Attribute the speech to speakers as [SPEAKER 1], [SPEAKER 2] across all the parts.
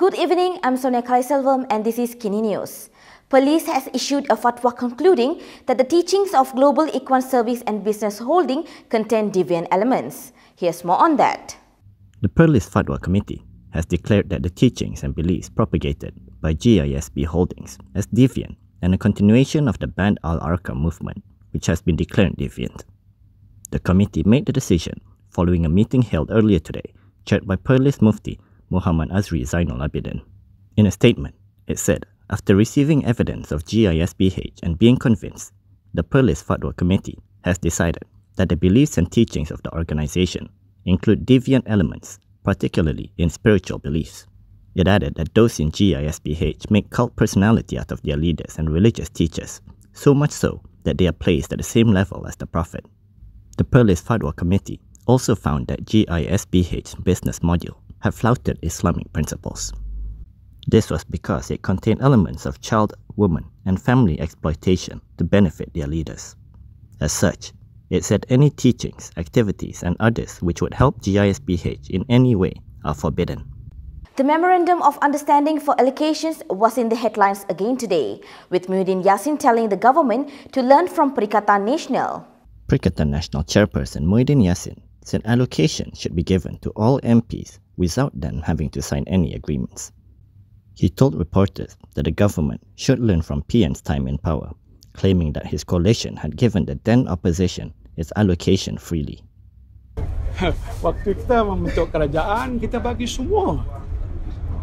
[SPEAKER 1] Good evening, I'm Sonia Kalaiselvam and this is KiniNews. Perlis has issued a fatwa concluding that the teachings of Global Ikhwan Service and Business Holding contain deviant elements. Here's more on that.
[SPEAKER 2] The Perlis Fatwa Committee has declared that the teachings and beliefs propagated by GISB Holdings as deviant and a continuation of the banned al-Arqam movement, which has been declared deviant. The committee made the decision following a meeting held earlier today, chaired by Perlis Mufti Mohd Asri Zainul Abidin. In a statement, it said, after receiving evidence of GISBH and being convinced, the Perlis Fatwa Committee has decided that the beliefs and teachings of the organization include deviant elements, particularly in spiritual beliefs. It added that those in GISBH make cult personality out of their leaders and religious teachers, so much so that they are placed at the same level as the Prophet. The Perlis Fatwa Committee also found that GISBH's business module had flouted Islamic principles. This was because it contained elements of child, woman, and family exploitation to benefit their leaders. As such, it said any teachings, activities, and others which would help GISBH in any way are forbidden.
[SPEAKER 1] The Memorandum of Understanding for Allocations was in the headlines again today, with Muhyiddin Yassin telling the government to learn from Perikatan Nasional.
[SPEAKER 2] Perikatan Nasional chairperson Muhyiddin Yassin said allocation should be given to all MPs without them having to sign any agreements. He told reporters that the government should learn from PN's time in power, claiming that his coalition had given the then opposition its allocation freely.
[SPEAKER 3] Waktu kita membentuk kerajaan, kita bagi semua.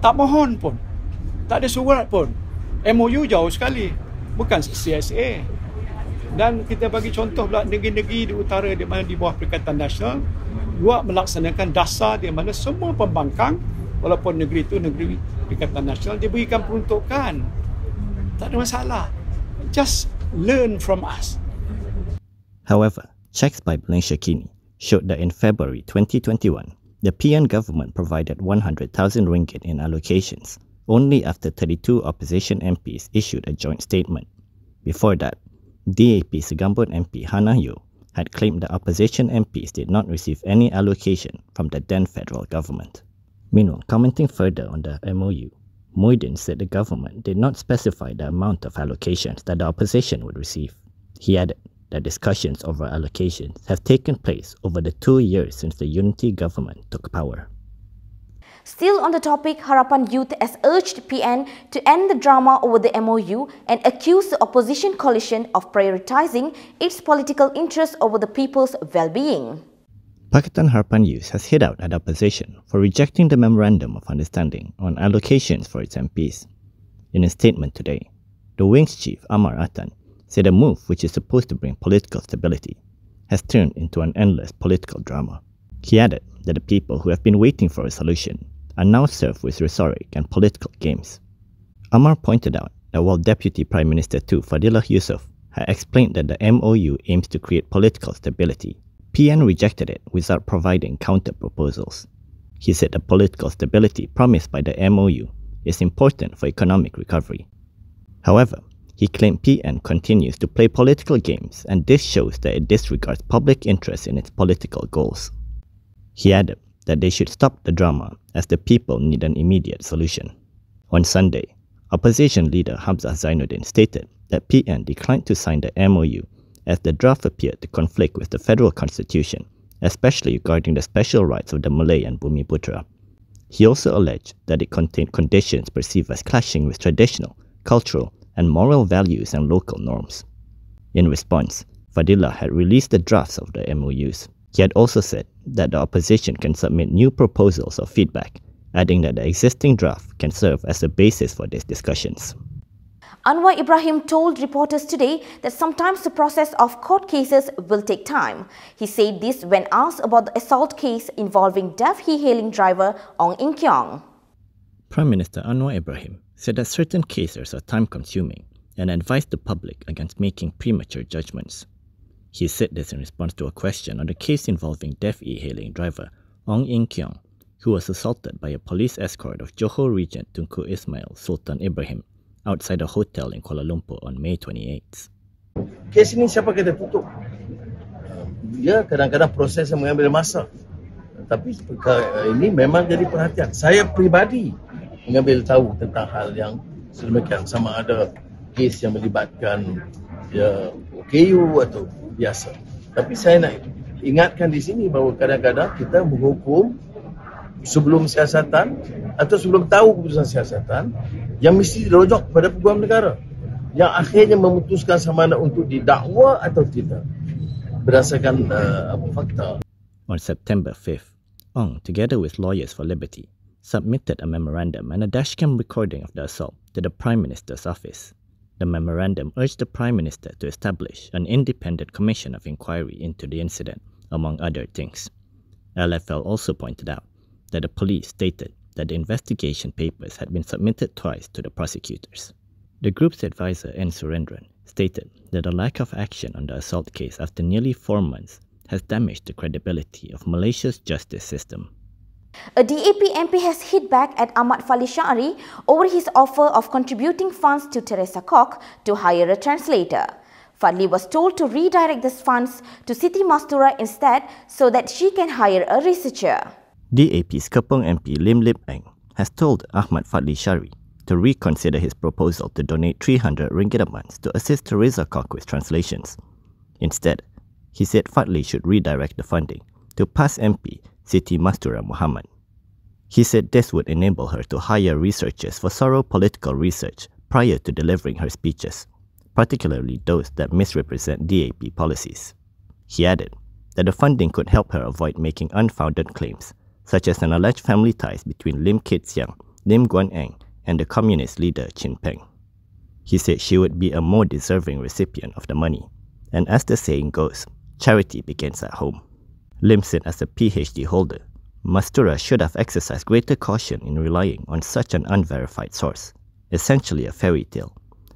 [SPEAKER 3] Tak mohon pun. Tak ada surat pun. MOU jauh sekali. Bukan CSA. Dan kita bagi contoh pula negeri-negeri di utara di mana di bawah Perikatan Nasional buat melaksanakan dasar di mana semua pembangkang, walaupun negeri itu negeri Perikatan Nasional, diberikan peruntukan. Tak ada masalah. Just learn from us.
[SPEAKER 2] However, checks by Malaysia Kini showed that in February 2021, the PN government provided 100,000 ringgit in allocations only after 32 opposition MPs issued a joint statement. Before that, DAP Segambut MP Hannah Yeoh had claimed the opposition MPs did not receive any allocation from the then federal government. Meanwhile, commenting further on the MOU, Muhyiddin said the government did not specify the amount of allocations that the opposition would receive. He added that discussions over allocations have taken place over the 2 years since the unity government took power.
[SPEAKER 1] Still on the topic, Harapan Youth has urged PN to end the drama over the MOU and accused the opposition coalition of prioritizing its political interests over the people's well-being.
[SPEAKER 2] Pakatan Harapan Youth has hit out at opposition for rejecting the Memorandum of Understanding on allocations for its MPs. In a statement today, the wing's chief Amar Atan said a move which is supposed to bring political stability has turned into an endless political drama. He added that the people who have been waiting for a solution are now served with rhetoric and political games. Amar pointed out that while Deputy Prime Minister II Fadillah Yusof had explained that the MOU aims to create political stability, PN rejected it without providing counter-proposals. He said the political stability promised by the MOU is important for economic recovery. However, he claimed PN continues to play political games, and this shows that it disregards public interest in its political goals. He added that they should stop the drama as the people need an immediate solution. On Sunday, opposition leader Hamzah Zainuddin stated that PN declined to sign the MOU as the draft appeared to conflict with the federal constitution, especially regarding the special rights of the Malay and Bumiputra. He also alleged that it contained conditions perceived as clashing with traditional, cultural, and moral values and local norms. In response, Fadillah had released the drafts of the MOUs. He had also said that the opposition can submit new proposals or feedback, adding that the existing draft can serve as a basis for these discussions.
[SPEAKER 1] Anwar Ibrahim told reporters today that sometimes the process of court cases will take time. He said this when asked about the assault case involving deaf e-hailing driver Ong In Keong.
[SPEAKER 2] Prime Minister Anwar Ibrahim said that certain cases are time-consuming and advised the public against making premature judgments. He said this in response to a question on the case involving deaf e-hailing driver Ong In Keong, who was assaulted by a police escort of Johor Regent Tunku Ismail Sultan Ibrahim outside a hotel in Kuala Lumpur on May 28th.
[SPEAKER 4] Kes ini siapa kata tutup? Dia kadang-kadang prosesnya mengambil masa. Tapi ini memang jadi perhatian. Saya pribadi mengambil tahu tentang hal yang sedemikian, sama ada kes yang melibatkan OKU atau biasa. Tapi saya nak ingatkan di sini bahawa kadang-kadang kita menghukum sebelum siasatan atau sebelum tahu keputusan siasatan yang mesti dirujuk kepada peguam negara yang akhirnya memutuskan sama ada untuk didakwa atau tidak berdasarkan fakta.
[SPEAKER 2] On September 5th, Ong, together with Lawyers for Liberty, submitted a memorandum and a dashcam recording of the assault to the Prime Minister's office. The memorandum urged the Prime Minister to establish an independent commission of inquiry into the incident, among other things. LFL also pointed out that the police stated that the investigation papers had been submitted twice to the prosecutors. The group's advisor, N. Surendran, stated that the lack of action on the assault case after nearly 4 months has damaged the credibility of Malaysia's justice system.
[SPEAKER 1] A DAP MP has hit back at Ahmad Fadli Sha'ari over his offer of contributing funds to Teresa Kok to hire a translator. Fadli was told to redirect these funds to Siti Mastura instead so that she can hire a researcher.
[SPEAKER 2] DAP's Kepong MP Lim Lip Eng has told Ahmad Fadli Sha'ari to reconsider his proposal to donate 300 ringgit a month to assist Teresa Kok with translations. Instead, he said Fadli should redirect the funding to past MP Siti Mastura Muhammad. He said this would enable her to hire researchers for thorough political research prior to delivering her speeches, particularly those that misrepresent DAP policies. He added that the funding could help her avoid making unfounded claims, such as an alleged family ties between Lim Kit Siang, Lim Guan Eng, and the communist leader Chin Peng. He said she would be a more deserving recipient of the money, and as the saying goes, charity begins at home. Lim said as a PhD holder, Mastura should have exercised greater caution in relying on such an unverified source, essentially a fairy tale,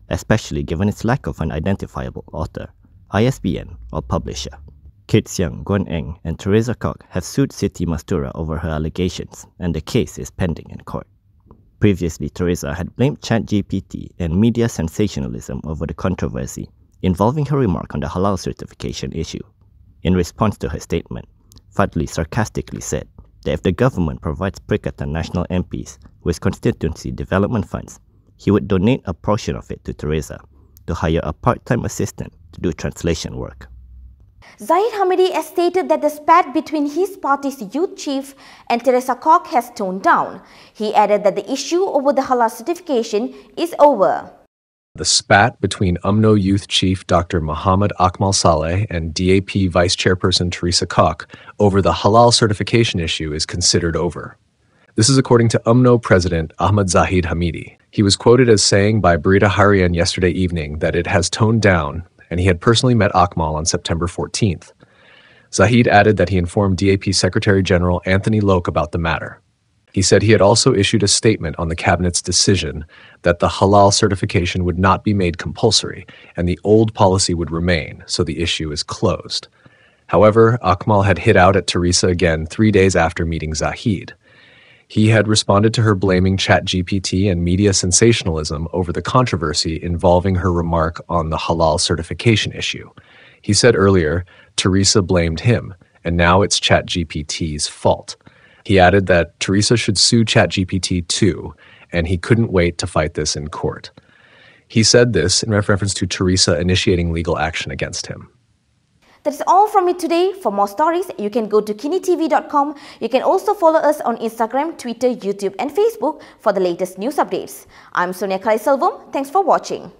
[SPEAKER 2] especially given its lack of an identifiable author, ISBN, or publisher. Kit Siang, Guan Eng, and Teresa Kok have sued Siti Mastura over her allegations, and the case is pending in court. Previously, Teresa had blamed ChatGPT and media sensationalism over the controversy involving her remark on the halal certification issue. In response to her statement, Fadli sarcastically said that if the government provides Perikatan Nasional MPs with constituency development funds, he would donate a portion of it to Teresa to hire a part-time assistant to do translation work.
[SPEAKER 1] Zahid Hamidi has stated that the spat between his party's youth chief and Teresa Kok has toned down. He added that the issue over the halal certification is over.
[SPEAKER 5] The spat between UMNO Youth Chief Dr. Muhammad Akmal Saleh and DAP Vice Chairperson Teresa Kok over the halal certification issue is considered over. This is according to UMNO President Ahmad Zahid Hamidi. He was quoted as saying by Berita Harian yesterday evening that it has toned down, and he had personally met Akmal on September 14th. Zahid added that he informed DAP Secretary General Anthony Loke about the matter. He said he had also issued a statement on the Cabinet's decision that the halal certification would not be made compulsory and the old policy would remain, so the issue is closed. However, Akmal had hit out at Teresa again 3 days after meeting Zahid. He had responded to her blaming ChatGPT and media sensationalism over the controversy involving her remark on the halal certification issue. He said earlier, Teresa blamed him, and now it's ChatGPT's fault. He added that Teresa should sue ChatGPT too, and he couldn't wait to fight this in court. He said this in reference to Teresa initiating legal action against him.
[SPEAKER 1] That's all from me today. For more stories, you can go to kinitv.com. You can also follow us on Instagram, Twitter, YouTube and Facebook for the latest news updates. I'm Sonia Kalaiselvam. Thanks for watching.